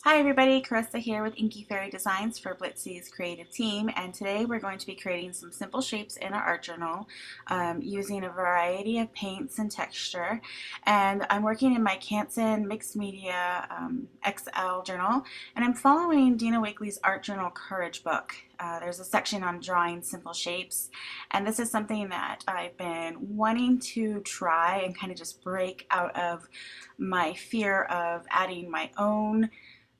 Hi everybody, Carissa here with Inky Fairy Designs for Blitzy's creative team, and today we're going to be creating some simple shapes in our art journal using a variety of paints and texture. And I'm working in my Canson Mixed Media XL journal, and I'm following Dina Wakley's art journal Courage book. There's a section on drawing simple shapes, and this is something that I've been wanting to try and kind of just break out of my fear of adding my own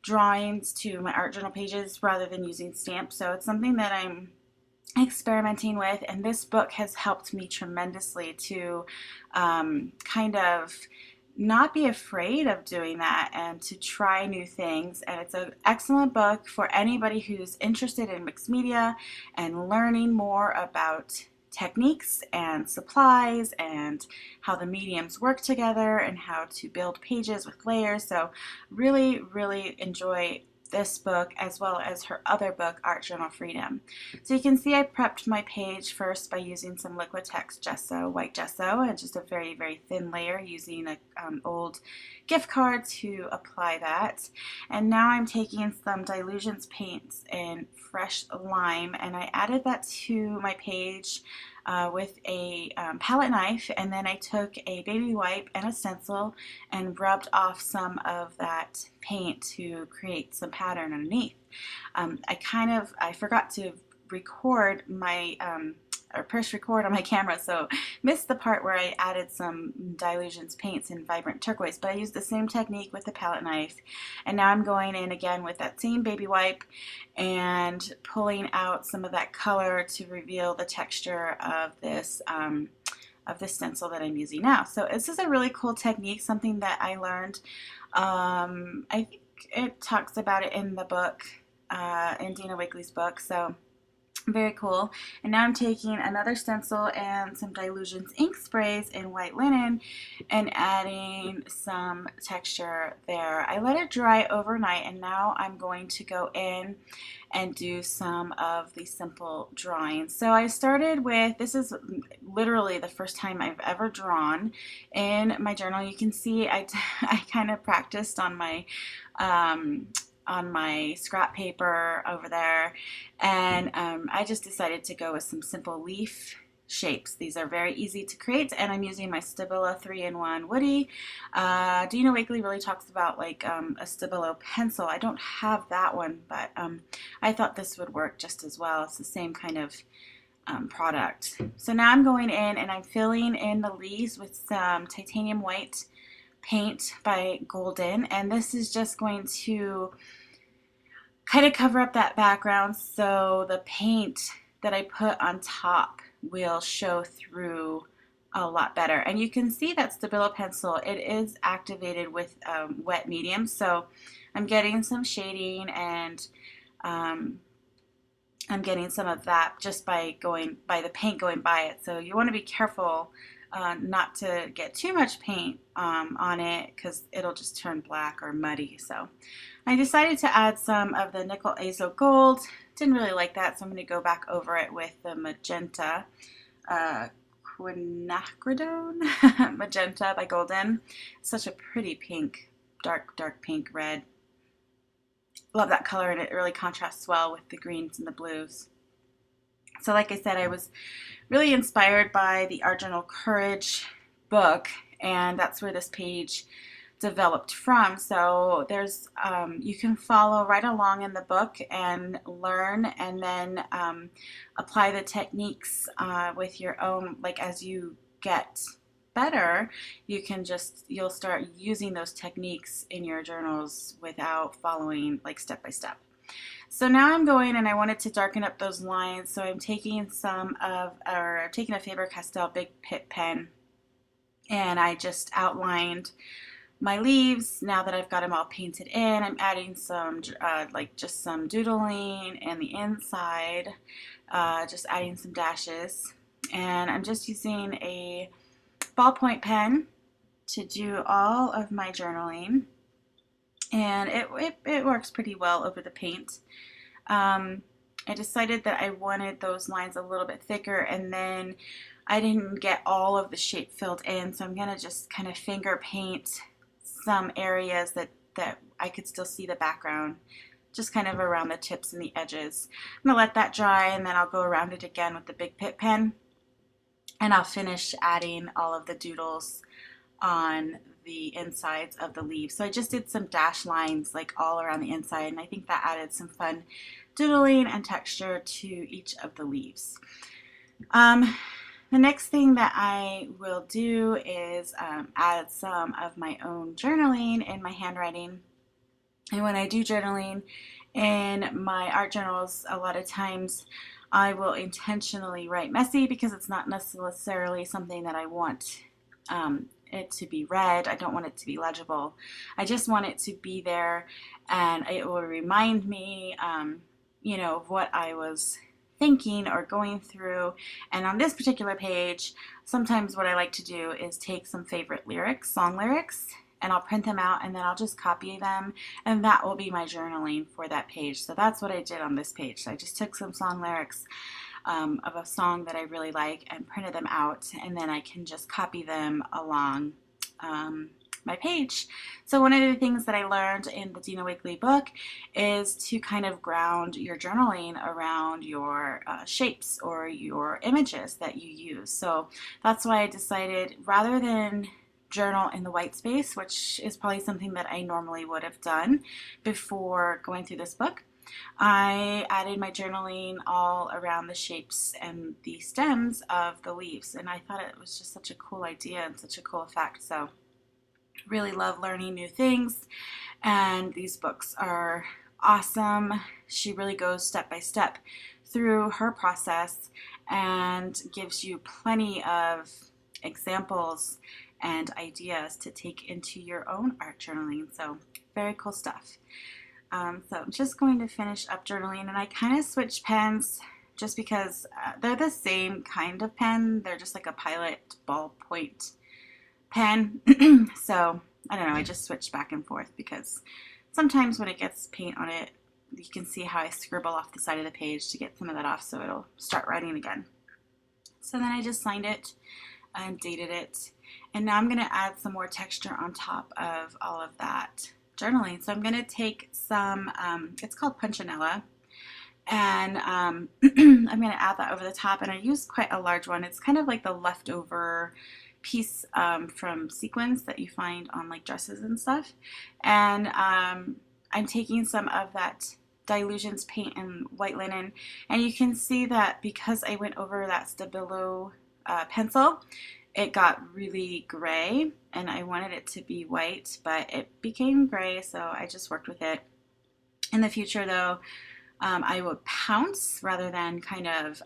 drawings to my art journal pages rather than using stamps. So it's something that I'm experimenting with, and this book has helped me tremendously to kind of not be afraid of doing that and to try new things. And it's an excellent book for anybody who's interested in mixed media and learning more about techniques and supplies and how the mediums work together and how to build pages with layers. So really enjoy this book as well as her other book, Art Journal Freedom. So you can see I prepped my page first by using some Liquitex gesso, white gesso, and just a very thin layer using an old gift card to apply that. And now I'm taking some Dilutions paints in fresh lime, and I added that to my page with a palette knife, and then I took a baby wipe and a stencil and rubbed off some of that paint to create some pattern underneath. I forgot to record my or press record on my camera, so missed the part where I added some Dilutions paints in vibrant turquoise, but I used the same technique with the palette knife, and now I'm going in again with that same baby wipe and pulling out some of that color to reveal the texture of this stencil that I'm using now. So this is a really cool technique, something that I learned. I think it talks about it in the book, in Dina Wakley's book, so very cool. And now I'm taking another stencil and some Dilutions ink sprays in white linen and adding some texture there. I let it dry overnight, and now I'm going to go in and do some of the simple drawings. So I started with, this is literally the first time I've ever drawn in my journal. You can see I kind of practiced on my scrap paper over there, and I just decided to go with some simple leaf shapes. These are very easy to create, and I'm using my Stabilo 3-in-1 Woody. Dina Wakley really talks about like a Stabilo pencil. I don't have that one, but I thought this would work just as well. It's the same kind of product. So now I'm going in and I'm filling in the leaves with some titanium white paint by Golden, and this is just going to kind of cover up that background so the paint that I put on top will show through a lot better. And you can see that Stabilo pencil, it is activated with wet medium, so I'm getting some shading, and I'm getting some of that just by the paint going by it. So you want to be careful not to get too much paint on it, because it'll just turn black or muddy. So I decided to add some of the nickel azo gold. Didn't really like that, so I'm going to go back over it with the magenta quinacridone magenta by Golden. Such a pretty pink, dark pink red. Love that color, and it really contrasts well with the greens and the blues. So like I said, I was really inspired by the Art Journal Courage book, and that's where this page developed from. So there's you can follow right along in the book and learn, and then apply the techniques with your own, like as you get better, you'll start using those techniques in your journals without following like step by step. So now I'm going, and I wanted to darken up those lines, so I'm taking I'm taking a Faber-Castell Big Pit pen, and I just outlined my leaves. Now that I've got them all painted in, I'm adding some just some doodling in the inside, just adding some dashes, and I'm just using a ballpoint pen to do all of my journaling, and it works pretty well over the paint. I decided that I wanted those lines a little bit thicker, and then I didn't get all of the shape filled in, so I'm going to just kind of finger paint some areas that I could still see the background just kind of around the tips and the edges. I'm going to let that dry, and then I'll go around it again with the Big Pit pen, and I'll finish adding all of the doodles on the insides of the leaves. So I just did some dash lines like all around the inside, and I think that added some fun doodling and texture to each of the leaves. The next thing that I will do is add some of my own journaling in my handwriting. And when I do journaling in my art journals, a lot of times I will intentionally write messy because it's not necessarily something that I want it to be read. I don't want it to be legible. I just want it to be there, and it will remind me, you know, of what I was thinking or going through. And on this particular page, sometimes what I like to do is take some favorite lyrics, song lyrics, and I'll print them out, and then I'll just copy them, and that will be my journaling for that page. So that's what I did on this page. So I just took some song lyrics of a song that I really like and printed them out, and then I can just copy them along my page. So one of the things that I learned in the Dina Wakley book is to kind of ground your journaling around your shapes or your images that you use. So that's why I decided, rather than journal in the white space, which is probably something that I normally would have done before going through this book, I added my journaling all around the shapes and the stems of the leaves, and I thought it was just such a cool idea and such a cool effect. So really love learning new things, and these books are awesome. She really goes step by step through her process and gives you plenty of examples and ideas to take into your own art journaling. So very cool stuff. So I'm just going to finish up journaling, and I kind of switched pens just because they're the same kind of pen. They're just like a Pilot ballpoint pen. So I don't know, I just switched back and forth because sometimes when it gets paint on it, you can see how I scribble off the side of the page to get some of that off so it'll start writing again. So then I just signed it and dated it, and now I'm going to add some more texture on top of all of that journaling. So I'm going to take some, it's called punchinella, and I'm going to add that over the top, and I used quite a large one. It's kind of like the leftover piece from sequins that you find on like dresses and stuff, and I'm taking some of that Dilutions paint and white linen, and you can see that because I went over that Stabilo pencil, it got really gray, and I wanted it to be white, but it became gray, so I just worked with it. In the future though, I would pounce rather than kind of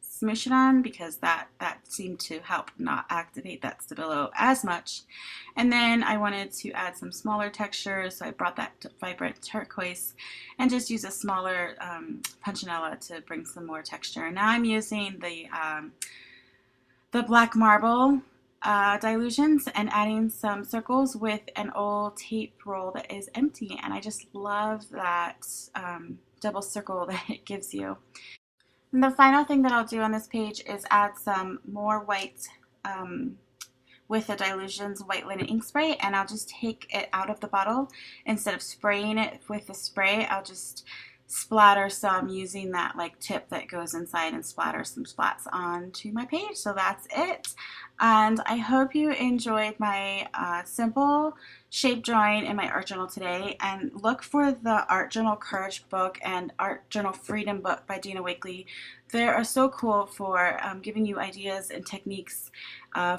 smoosh it on, because that seemed to help not activate that Stabilo as much. And then I wanted to add some smaller textures, so I brought that to vibrant turquoise and just use a smaller punchinella to bring some more texture. And now I'm using the black marble dilutions and adding some circles with an old tape roll that is empty, and I just love that double circle that it gives you. And the final thing that I'll do on this page is add some more white with the Dilutions white linen ink spray, and I'll just take it out of the bottle. Instead of spraying it with the spray, I'll just splatter some using that like tip that goes inside and splatter some splats onto my page. So that's it, and I hope you enjoyed my simple shape drawing in my art journal today. And look for the Art Journal Courage book and Art Journal Freedom book by Dina Wakley. They are so cool for giving you ideas and techniques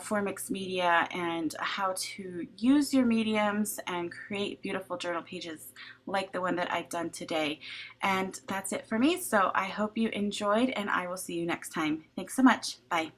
for mixed media and how to use your mediums and create beautiful journal pages like the one that I've done today. And that's it for me. So I hope you enjoyed, and I will see you next time. Thanks so much. Bye.